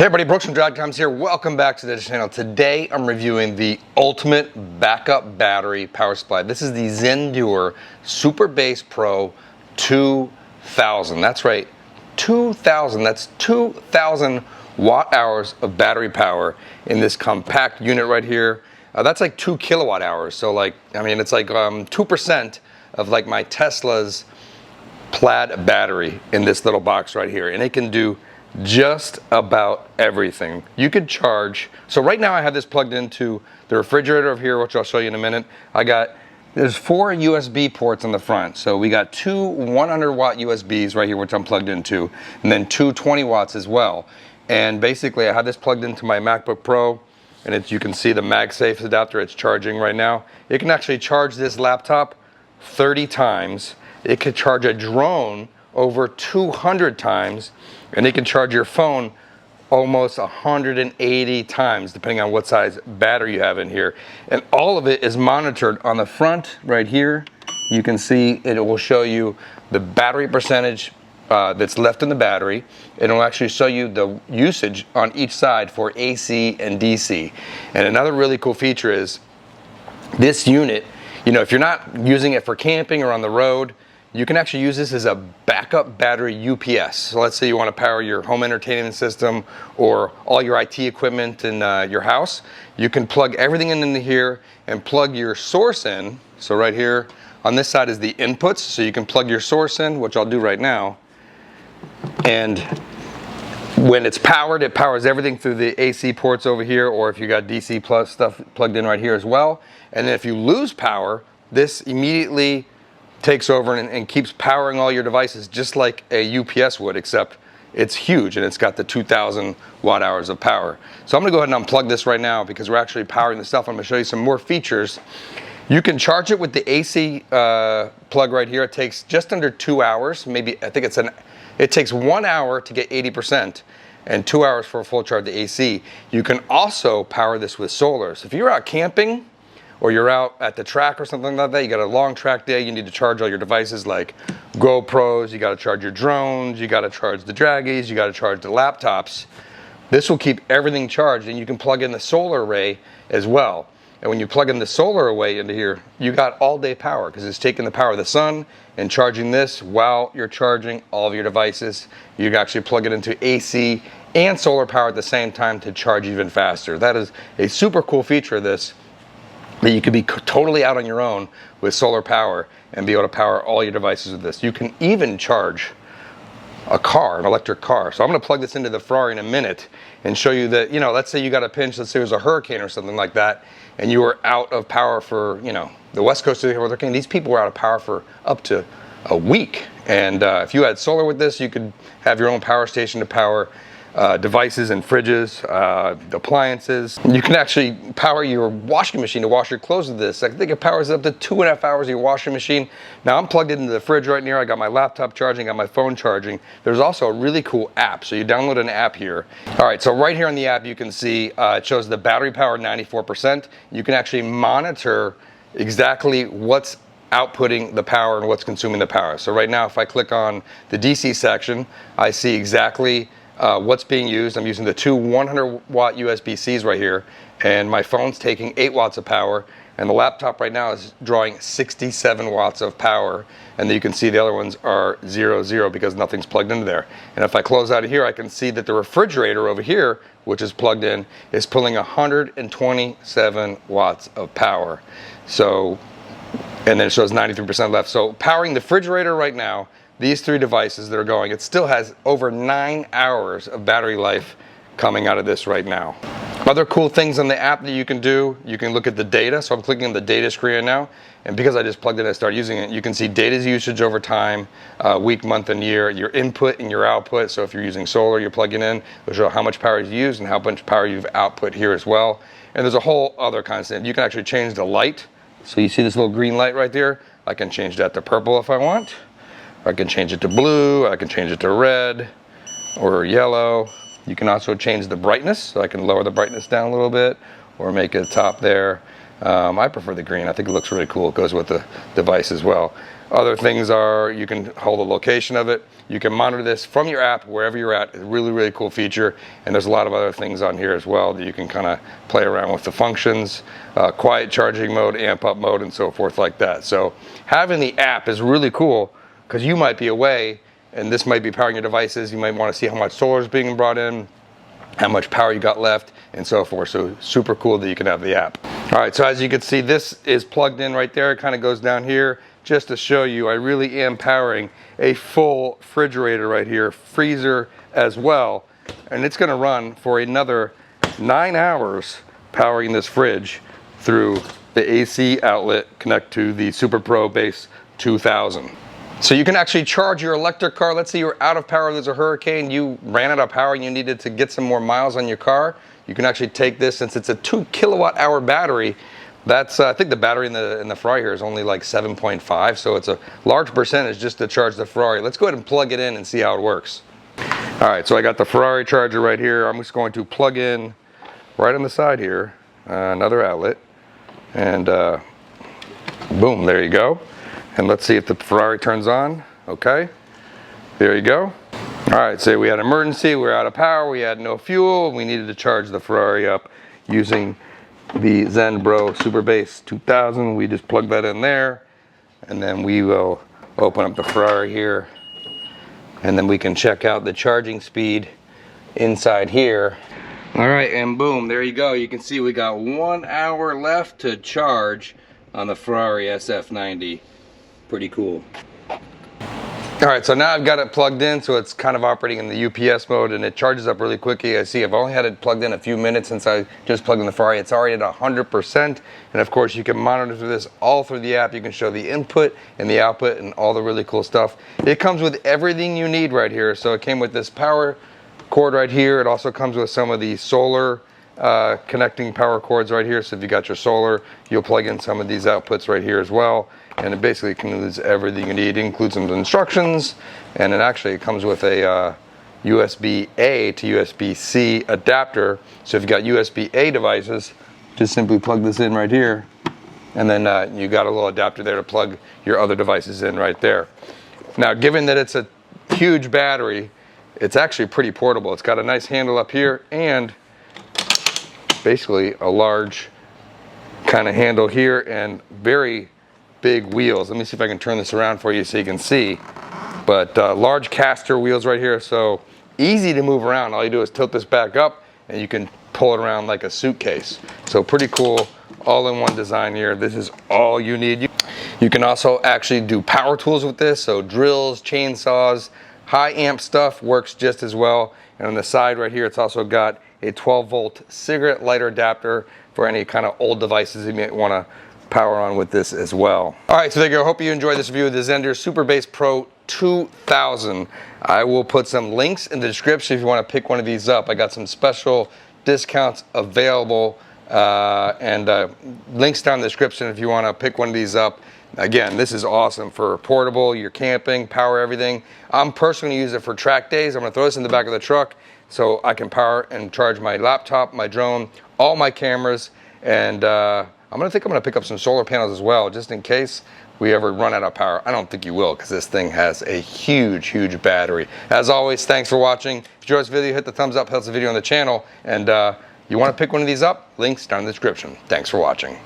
Hey everybody, Brooks from Drag.coms here. Welcome back to the channel. Today I'm reviewing the ultimate backup battery power supply. This is the Zendure SuperBase Pro 2000. That's right, 2000. That's 2,000 watt hours of battery power in this compact unit right here. That's like 2 kilowatt hours. So like, I mean, it's like 2% of like my Tesla's Plaid battery in this little box right here. And it can do just about everything. You could charge, so right now I have this plugged into the refrigerator over here, which I'll show you in a minute. There's 4 USB ports on the front. So we got 2 100 watt USBs right here, which I'm plugged into, and then 2 20 watts as well. And basically I have this plugged into my MacBook Pro, and you can see the MagSafe adapter, it's charging right now. It can actually charge this laptop 30 times. It could charge a drone over 200 times, and it can charge your phone almost 180 times, depending on what size battery you have in here. And all of it is monitored on the front right here. You can see it will show you the battery percentage that's left in the battery. It'll actually show you the usage on each side for AC and DC. And another really cool feature is this unit, you know, if you're not using it for camping or on the road, you can actually use this as a backup battery UPS. So let's say you want to power your home entertainment system or all your IT equipment in your house. You can plug everything into here and plug your source in. So right here on this side is the inputs. So you can plug your source in, which I'll do right now. And when it's powered, it powers everything through the AC ports over here, or if you got DC plus stuff plugged in right here as well. And then if you lose power, this immediately takes over and keeps powering all your devices just like a UPS would, except it's huge and it's got the 2,000 watt hours of power. So I'm gonna go ahead and unplug this right now because we're actually powering the stuff. I'm gonna show you some more features. You can charge it with the AC plug right here. It takes just under 2 hours. Maybe, I think it takes 1 hour to get 80% and 2 hours for a full charge of the AC. You can also power this with solar. So if you're out camping, or you're out at the track or something like that, you got a long track day, you need to charge all your devices like GoPros, you gotta charge your drones, you gotta charge the draggies, you gotta charge the laptops. This will keep everything charged, and you can plug in the solar array as well. And when you plug in the solar array into here, you got all day power because it's taking the power of the sun and charging this while you're charging all of your devices. You can actually plug it into AC and solar power at the same time to charge even faster. That is a super cool feature of this, that you could be totally out on your own with solar power and be able to power all your devices with this. You can even charge a car, an electric car. So I'm gonna plug this into the Ferrari in a minute and show you that, you know, let's say you got a pinch, let's say there's a hurricane or something like that, and you were out of power for, you know, the West Coast of the hurricane. These people were out of power for up to a week. And if you had solar with this, you could have your own power station to power devices and fridges, appliances. You can actually power your washing machine to wash your clothes with this. I think it powers up to 2.5 hours of your washing machine. Now I'm plugged into the fridge right here. I got my laptop charging, got my phone charging. There's also a really cool app. So you download an app here. All right, so right here on the app, you can see it shows the battery power 94%. You can actually monitor exactly what's outputting the power and what's consuming the power. So right now, if I click on the DC section, I see exactly what's being used. I'm using the 2 100 watt USB-Cs right here, and my phone's taking 8 watts of power, and the laptop right now is drawing 67 watts of power, and then you can see the other ones are 0 because nothing's plugged into there. And if I close out of here, I can see that the refrigerator over here, which is plugged in, is pulling 127 watts of power. So, and then it shows 93% left. So powering the refrigerator right now, these 3 devices that are going, it still has over 9 hours of battery life coming out of this right now. Other cool things on the app that you can do, you can look at the data. So I'm clicking on the data screen now, and because I just plugged it and started using it, you can see data's usage over time, week, month, and year, your input and your output. So if you're using solar, you're plugging in, it'll show how much power you use and how much power you've output here as well. And there's a whole other kind of stuff. You can actually change the light. So you see this little green light right there? I can change that to purple if I want. I can change it to blue, I can change it to red or yellow. You can also change the brightness, so I can lower the brightness down a little bit or make it top there. I prefer the green. I think it looks really cool. It goes with the device as well. Other things are you can hold the location of it. You can monitor this from your app wherever you're at. It's a really, really cool feature. And there's a lot of other things on here as well that you can kind of play around with the functions, quiet charging mode, amp up mode, and so forth like that. So having the app is really cool because you might be away and this might be powering your devices. You might want to see how much solar is being brought in, how much power you got left, and so forth. So super cool that you can have the app. All right, so as you can see, this is plugged in right there. It kind of goes down here. Just to show you, I really am powering a full refrigerator right here, freezer as well. And it's gonna run for another 9 hours powering this fridge through the AC outlet connect to the SuperBase 2000. So you can actually charge your electric car. Let's say you're out of power, there's a hurricane, you ran out of power and you needed to get some more miles on your car. You can actually take this, since it's a 2 kilowatt hour battery. That's, I think the battery in the Ferrari here is only like 7.5, so it's a large percentage just to charge the Ferrari. Let's go ahead and plug it in and see how it works. All right, so I got the Ferrari charger right here. I'm just going to plug in right on the side here, another outlet, and boom, there you go. And let's see if the Ferrari turns on. Okay, there you go. All right, say we had an emergency, we were out of power, we had no fuel, and we needed to charge the Ferrari up using the Zendure SuperBase 2000. We just plug that in there, and then we will open up the Ferrari here, and then we can check out the charging speed inside here. All right, and boom, there you go. You can see we got 1 hour left to charge on the Ferrari SF90. Pretty cool. All right, so now I've got it plugged in, so it's kind of operating in the UPS mode, and it charges up really quickly. I see I've only had it plugged in a few minutes since I just plugged in the Ferrari. It's already at 100%, and of course you can monitor this all through the app. You can show the input and the output and all the really cool stuff. It comes with everything you need right here. So it came with this power cord right here. It also comes with some of the solar connecting power cords right here. So if you got your solar, you'll plug in some of these outputs right here as well. And it basically includes everything you need. It includes some instructions, and it actually comes with a USB-A to USB-C adapter. So if you got USB-A devices, just simply plug this in right here, and then you got a little adapter there to plug your other devices in right there. Now, given that it's a huge battery, it's actually pretty portable. It's got a nice handle up here and basically a large kind of handle here and very big wheels. Let me see if I can turn this around for you so you can see. But large caster wheels right here, so easy to move around. All you do is tilt this back up and you can pull it around like a suitcase. So pretty cool, all-in-one design here. This is all you need. You can also actually do power tools with this, so drills, chainsaws, high amp stuff works just as well. And on the side right here, it's also got a 12-volt cigarette lighter adapter for any kind of old devices you might want to power on with this as well. All right, so there you go. Hope you enjoyed this review of the Zendure SuperBase Pro 2000. I will put some links in the description if you want to pick one of these up. I got some special discounts available and links down in the description if you want to pick one of these up. Again, this is awesome for portable, you're camping, power everything. I'm personally going to use it for track days. I'm going to throw this in the back of the truck so I can power and charge my laptop, my drone, all my cameras, and I'm gonna pick up some solar panels as well, just in case we ever run out of power. I don't think you will, because this thing has a huge, huge battery. As always, thanks for watching. If you enjoyed this video, hit the thumbs up, helps the video on the channel, and you wanna pick one of these up, links down in the description. Thanks for watching.